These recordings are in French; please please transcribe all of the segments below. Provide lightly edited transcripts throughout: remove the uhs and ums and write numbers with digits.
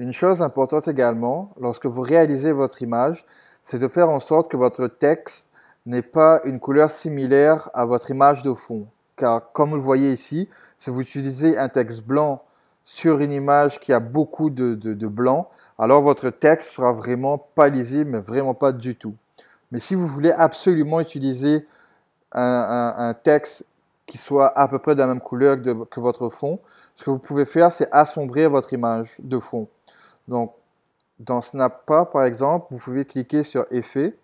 Une chose importante également, lorsque vous réalisez votre image, c'est de faire en sorte que votre texte n'ait pas une couleur similaire à votre image de fond. Car comme vous le voyez ici, si vous utilisez un texte blanc sur une image qui a beaucoup de blanc, alors votre texte sera vraiment pas lisible, mais vraiment pas du tout. Mais si vous voulez absolument utiliser un texte qui soit à peu près de la même couleur que votre fond, ce que vous pouvez faire, c'est assombrir votre image de fond. Donc, dans Snappa, par exemple, vous pouvez cliquer sur Effet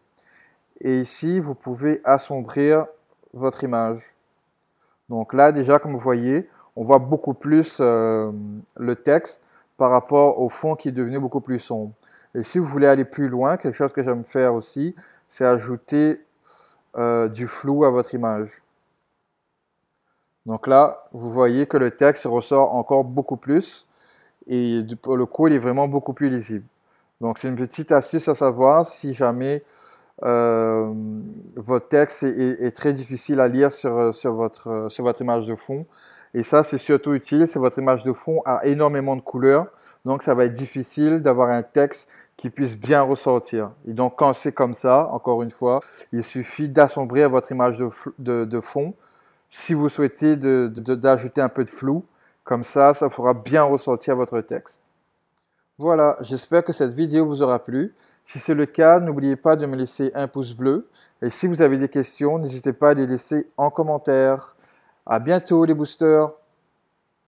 et ici, vous pouvez assombrir votre image. Donc là, déjà, comme vous voyez, on voit beaucoup plus le texte par rapport au fond qui est devenu beaucoup plus sombre. Et si vous voulez aller plus loin, quelque chose que j'aime faire aussi, c'est ajouter du flou à votre image. Donc là, vous voyez que le texte ressort encore beaucoup plus et pour le coup, il est vraiment beaucoup plus lisible. Donc c'est une petite astuce à savoir si jamais euh, votre texte est très difficile à lire sur votre image de fond. Et ça, c'est surtout utile si votre image de fond a énormément de couleurs. Donc ça va être difficile d'avoir un texte qui puisse bien ressortir. Et donc quand c'est comme ça, encore une fois, il suffit d'assombrir votre image de fond si vous souhaitez d'ajouter un peu de flou. Comme ça fera bien ressortir votre texte. Voilà, j'espère que cette vidéo vous aura plu. Si c'est le cas, n'oubliez pas de me laisser un pouce bleu. Et si vous avez des questions, n'hésitez pas à les laisser en commentaire. À bientôt les boosters!